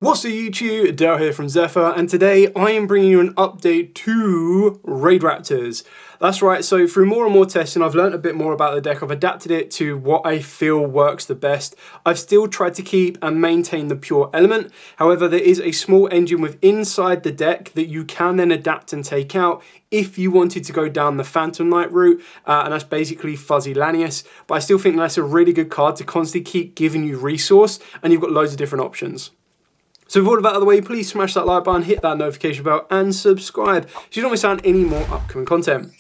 What's up YouTube, Dale here from Zephyr, and today I am bringing you an update to Raidraptors. That's right, so through more and more testing I've learned a bit more about the deck. I've adapted it to what I feel works the best. I've still tried to keep and maintain the pure element, however there is a small engine within inside the deck that you can then adapt and take out if you wanted to go down the Phantom Knight route, and that's basically Fuzzy Lanius, but I still think that's a really good card to constantly keep giving you resource, and you've got loads of different options. So with all of that out of the way, please smash that like button, hit that notification bell and subscribe so you don't miss out on any more upcoming content.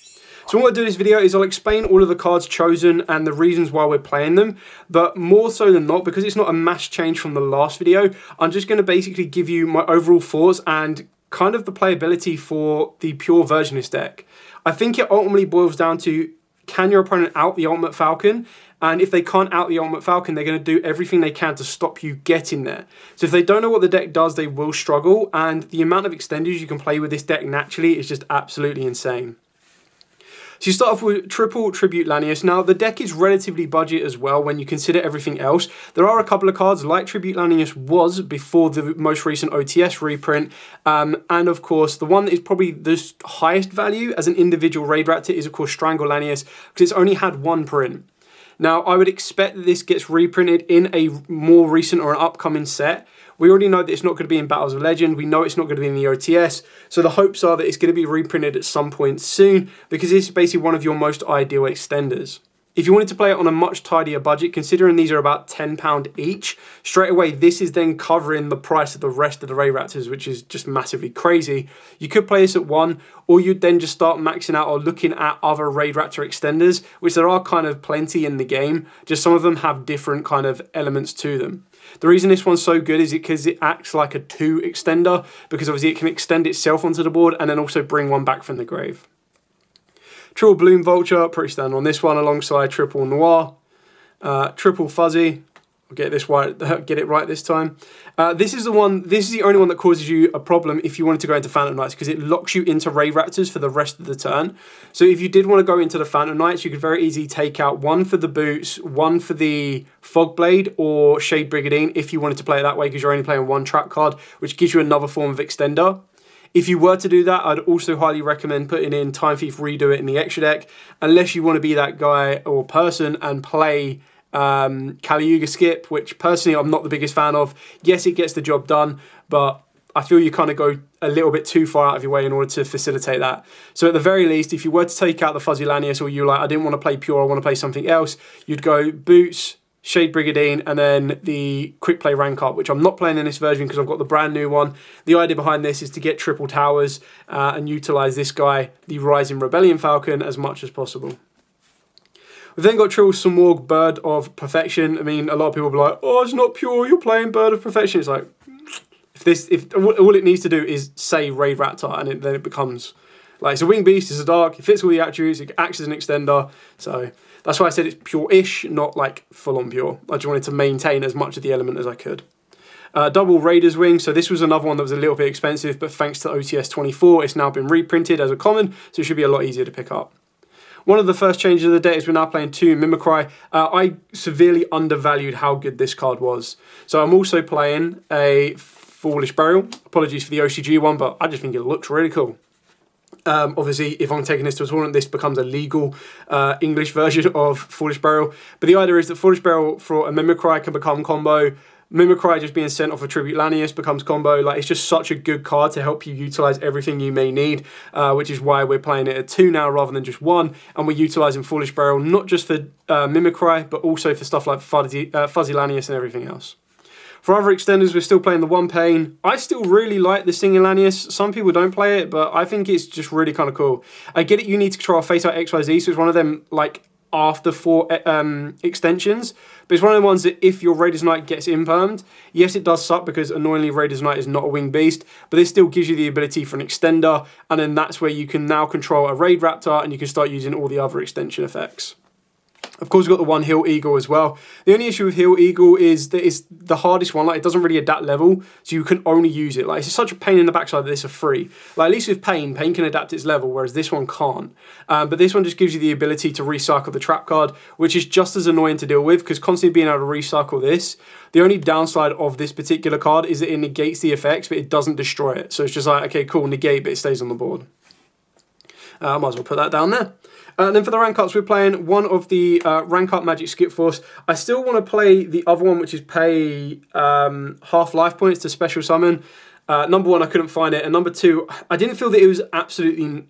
So what I'll do in this video is I'll explain all of the cards chosen and the reasons why we're playing them, but more so than not, because it's not a mass change from the last video, I'm just going to basically give you my overall thoughts and kind of the playability for the pure version of this deck. I think it ultimately boils down to, can your opponent out the Ultimate Falcon? And if they can't out the Ultimate Falcon, they're going to do everything they can to stop you getting there. So if they don't know what the deck does, they will struggle. And the amount of extenders you can play with this deck naturally is just absolutely insane. So you start off with triple Tribute Lanius. Now, the deck is relatively budget as well when you consider everything else. There are a couple of cards like Tribute Lanius was before the most recent OTS reprint. And of course, the one that is probably the highest value as an individual Raidraptor is, of course, Strangle Lanius, because it's only had one print. Now, I would expect that this gets reprinted in a more recent or an upcoming set. We already know that it's not going to be in Battles of Legend. We know it's not going to be in the OTS. So the hopes are that it's going to be reprinted at some point soon, because this is basically one of your most ideal extenders. If you wanted to play it on a much tidier budget, considering these are about £10 each, straight away this is then covering the price of the rest of the Raidraptors, which is just massively crazy. You could play this at one, or you'd then just start maxing out or looking at other Raidraptor extenders, which there are kind of plenty in the game, just some of them have different kind of elements to them. The reason this one's so good is because it acts like a 2 extender, because obviously it can extend itself onto the board and then also bring one back from the grave. Triple Bloom Vulture, pretty standard on this one, alongside Triple Noir, Triple Fuzzy. I'll get this right, get it right this time. This is the only one that causes you a problem if you wanted to go into Phantom Knights, because it locks you into Raidraptors for the rest of the turn. So if you did want to go into the Phantom Knights, you could very easily take out one for the boots, one for the Fog Blade, or Shade Brigandine if you wanted to play it that way, because you're only playing one trap card, which gives you another form of extender. If you were to do that, I'd also highly recommend putting in Time Thief Redo It in the extra deck, unless you want to be that guy or person and play Yugioh Skip, which personally I'm not the biggest fan of. Yes, it gets the job done, but I feel you kind of go a little bit too far out of your way in order to facilitate that. So at the very least, if you were to take out the Fuzzy Lanius, or you're like, I didn't want to play pure, I want to play something else, you'd go Boots, Shade Brigandine, and then the Quick Play Rancart, which I'm not playing in this version because I've got the brand new one. The idea behind this is to get triple towers and utilize this guy, the Rising Rebellion Falcon, as much as possible. We've then got Triple Samorg Bird of Perfection. I mean, a lot of people will be like, oh, it's not pure, you're playing Bird of Perfection. It's like, if all it needs to do is say Raidraptor, and then it becomes like, it's a winged beast, it's a dark, it fits all the attributes, it acts as an extender. So that's why I said it's pure-ish, not like full-on pure. I just wanted to maintain as much of the element as I could. Double Raider's Wing. So this was another one that was a little bit expensive, but thanks to OTS 24, it's now been reprinted as a common, so it should be a lot easier to pick up. One of the first changes of the deck is we're now playing 2 Mimicry. I severely undervalued how good this card was. So I'm also playing a Foolish Burial. Apologies for the OCG one, but I just think it looks really cool. Obviously, if I'm taking this to a tournament, this becomes a legal English version of Foolish Burial. But the idea is that Foolish Burial for a Mimicry can become combo. Mimicry just being sent off a Tribute Lanius becomes combo. Like, it's just such a good card to help you utilize everything you may need, which is why we're playing it at 2 now rather than just 1. And we're utilizing Foolish Burial not just for Mimicry, but also for stuff like Fuzzy Lanius and everything else. For other extenders, we're still playing the One Pain. I still really like the Singing Lanius. Some people don't play it, but I think it's just really kind of cool. I get it, you need to control Face Out XYZ, so it's one of them, like, after 4 extensions. But it's one of the ones that if your Raider's Knight gets impermed, yes, it does suck because annoyingly Raider's Knight is not a winged beast, but this still gives you the ability for an extender, and then that's where you can now control a Raidraptor and you can start using all the other extension effects. Of course, we've got the one Hill Eagle as well. The only issue with Hill Eagle is that it's the hardest one. Like, it doesn't really adapt level, so you can only use it. Like, it's such a pain in the backside that this are free. Like, at least with Pain can adapt its level, whereas this one can't. But this one just gives you the ability to recycle the trap card, which is just as annoying to deal with, because constantly being able to recycle this, the only downside of this particular card is that it negates the effects, but it doesn't destroy it. So it's just like, okay, cool, negate, but it stays on the board. I might as well put that down there. And then for the rank ups, we're playing one of the rank up Magic Skip Force. I still want to play the other one, which is pay half life points to special summon. Number one, I couldn't find it, and number two, I didn't feel that it was absolutely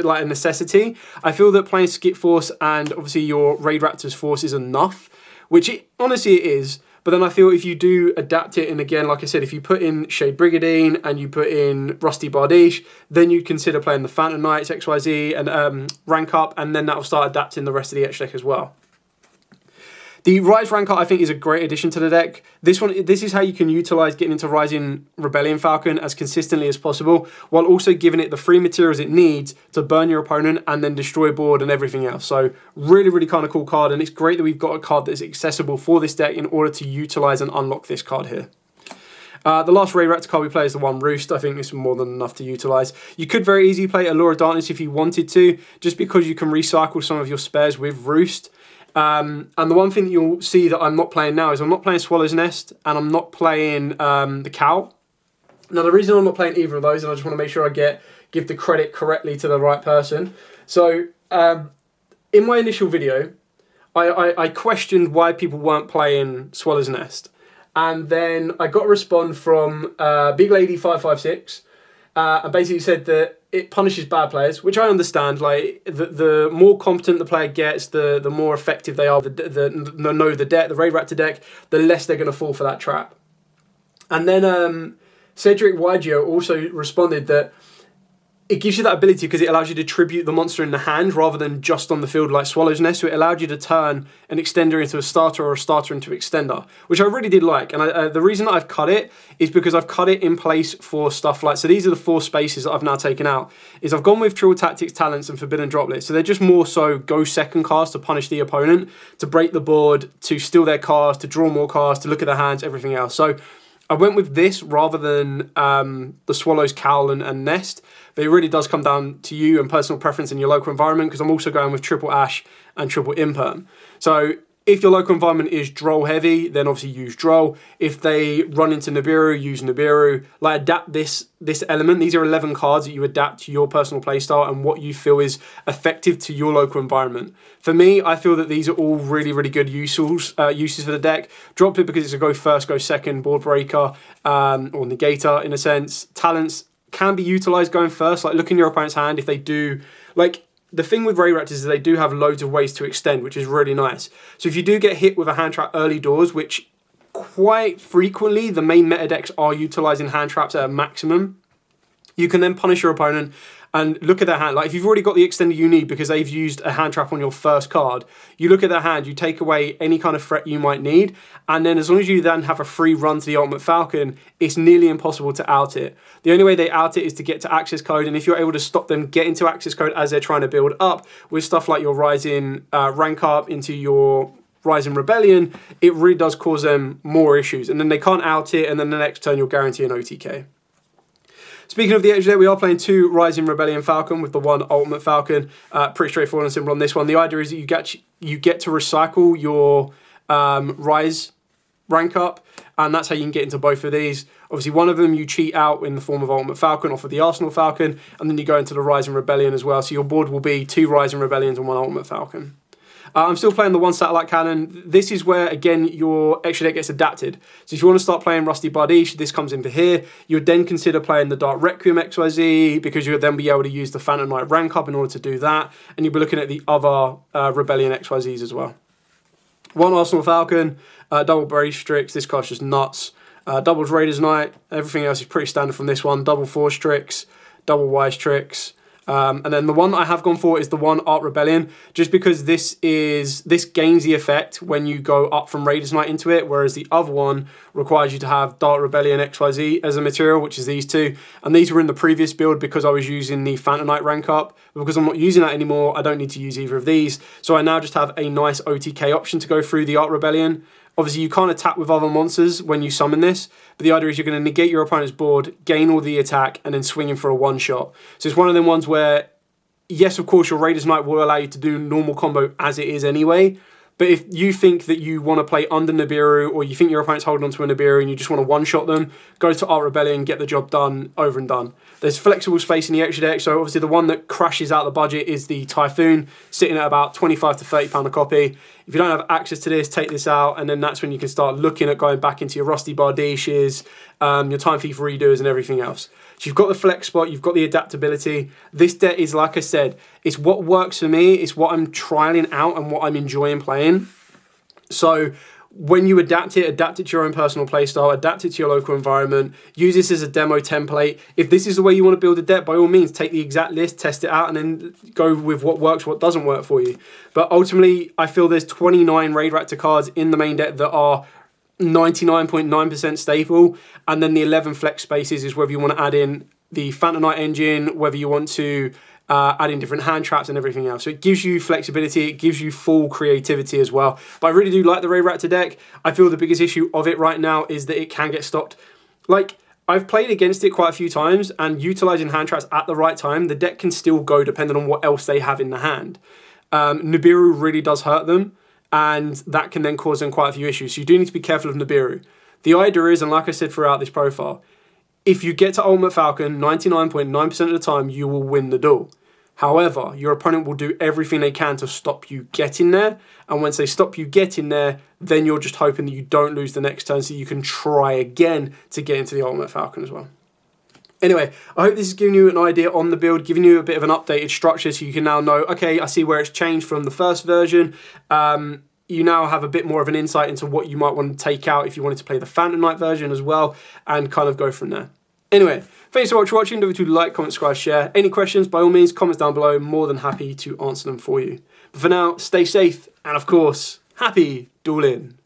like a necessity. I feel that playing Skip Force and obviously your Raidraptor's Force is enough, which honestly it is. But then I feel if you do adapt it, and again, like I said, if you put in Shade Brigadine and you put in Rusty Bardiche, then you'd consider playing the Phantom Knights, XYZ, and rank up, and then that'll start adapting the rest of the extra deck as well. The Rise rank up, I think, is a great addition to the deck. This is how you can utilize getting into Rising Rebellion Falcon as consistently as possible, while also giving it the free materials it needs to burn your opponent and then destroy board and everything else. So really, really kind of cool card, and it's great that we've got a card that is accessible for this deck in order to utilize and unlock this card here. The last Raidraptor card we play is the one Roost. I think it's more than enough to utilize. You could very easily play Allure of Darkness if you wanted to, just because you can recycle some of your spares with Roost. And the one thing that you'll see that I'm not playing now is I'm not playing Swallow's Nest and I'm not playing the Cow. Now, the reason I'm not playing either of those, and I just want to make sure I give the credit correctly to the right person. So, in my initial video, I questioned why people weren't playing Swallow's Nest. And then I got a response from Big Lady 556, and basically said that it punishes bad players, which I understand. Like, the more competent the player gets, the more effective they are. The Raidraptor deck, the less they're going to fall for that trap. And then Cedric Yugioh also responded that it gives you that ability because it allows you to tribute the monster in the hand rather than just on the field like Swallow's Nest. So it allowed you to turn an extender into a starter or a starter into extender, which I really did like. And the reason that I've cut it is because I've cut it in place for stuff like, so these are the 4 spaces that I've now taken out, is I've gone with Trill Tactics, Talents, and Forbidden Droplets. So they're just more so go second cast to punish the opponent, to break the board, to steal their cards, to draw more cards, to look at their hands, everything else. So I went with this rather than the Swallow's Cowl and Nest. But it really does come down to you and personal preference in your local environment, because I'm also going with Triple Ash and Triple Imperm. So if your local environment is Droll heavy, then obviously use Droll. If they run into Nibiru, use Nibiru. Like, adapt this element. These are 11 cards that you adapt to your personal playstyle and what you feel is effective to your local environment. For me, I feel that these are all really, really good uses for the deck. Drop it because it's a go first, go second, board breaker, or negator in a sense. Talents can be utilized going first. Like, look in your opponent's hand if they do, like, the thing with Raidraptors is they do have loads of ways to extend, which is really nice. So if you do get hit with a hand trap early doors, which quite frequently the main meta decks are utilizing hand traps at a maximum, you can then punish your opponent and look at their hand. Like, if you've already got the extender you need because they've used a hand trap on your first card, you look at their hand, you take away any kind of threat you might need, and then as long as you then have a free run to the Ultimate Falcon, it's nearly impossible to out it. The only way they out it is to get to access code, and if you're able to stop them getting to access code as they're trying to build up with stuff like your Rising rank up into your Rising Rebellion, it really does cause them more issues, and then they can't out it, and then the next turn you'll guarantee an OTK. Speaking of the extra deck, we are playing 2 Rising Rebellion Falcon with the 1 Ultimate Falcon. Pretty straightforward and simple on this one. The idea is that you get to recycle your Rise rank up, and that's how you can get into both of these. Obviously, one of them you cheat out in the form of Ultimate Falcon off of the Arsenal Falcon, and then you go into the Rising Rebellion as well. So your board will be 2 Rising Rebellions and 1 Ultimate Falcon. I'm still playing the 1 Satellite Cannon. This is where, again, your extra deck gets adapted. So if you want to start playing Rusty Bardiche, this comes into here. You would then consider playing the Dark Requiem XYZ, because you would then be able to use the Phantom Knight rank up in order to do that. And you'll be looking at the other Rebellion XYZs as well. 1 Arsenal Falcon, double Brave Strix. This card's just nuts. Doubles Raiders Knight. Everything else is pretty standard from this one. Double Force Tricks, double Wise Tricks. And then the one that I have gone for is the one Art Rebellion, just because this gains the effect when you go up from Raiders Knight into it, whereas the other one requires you to have Dart Rebellion XYZ as a material, which is these two. And these were in the previous build because I was using the Phantom Knight rank up. But because I'm not using that anymore, I don't need to use either of these. So I now just have a nice OTK option to go through the Art Rebellion. Obviously, you can't attack with other monsters when you summon this, but the idea is you're going to negate your opponent's board, gain all the attack, and then swing in for a one-shot. So it's one of them ones where, yes, of course, your Raiders Knight will allow you to do normal combo as it is anyway, but if you think that you want to play under Nibiru, or you think your opponent's holding onto a Nibiru and you just want to one-shot them, go to Art Rebellion, get the job done, over and done. There's flexible space in the extra deck, so obviously the one that crashes out the budget is the Typhoon, sitting at about £25 to £30 a copy. If you don't have access to this, take this out, and then that's when you can start looking at going back into your Rusty Bardishes, your Time Thief Redoers, and everything else. So you've got the flex spot, you've got the adaptability. This deck is, like I said, it's what works for me, it's what I'm trialing out and what I'm enjoying playing. So when you adapt it to your own personal playstyle, adapt it to your local environment, use this as a demo template. If this is the way you want to build a deck, by all means, take the exact list, test it out, and then go with what works, what doesn't work for you. But ultimately, I feel there's 29 Raidraptor cards in the main deck that are 99.9% stable, and then the 11 flex spaces is whether you want to add in the Phantom Knight engine, whether you want to add in different hand traps and everything else. So it gives you flexibility, it gives you full creativity as well. But I really do like the Raidraptor deck. I feel the biggest issue of it right now is that it can get stopped. Like, I've played against it quite a few times, and utilising hand traps at the right time, the deck can still go depending on what else they have in the hand. Nibiru really does hurt them, and that can then cause them quite a few issues. So you do need to be careful of Nibiru. The idea is, and like I said throughout this profile, if you get to Ultimate Falcon, 99.9% of the time, you will win the duel. However, your opponent will do everything they can to stop you getting there. And once they stop you getting there, then you're just hoping that you don't lose the next turn so you can try again to get into the Ultimate Falcon as well. Anyway, I hope this has given you an idea on the build, giving you a bit of an updated structure so you can now know, okay, I see where it's changed from the first version. You now have a bit more of an insight into what you might want to take out if you wanted to play the Phantom Knight version as well, and kind of go from there. Anyway, thanks so much for watching. Don't forget to like, comment, subscribe, share. Any questions, by all means, comments down below. More than happy to answer them for you. But for now, stay safe, and of course, happy dueling.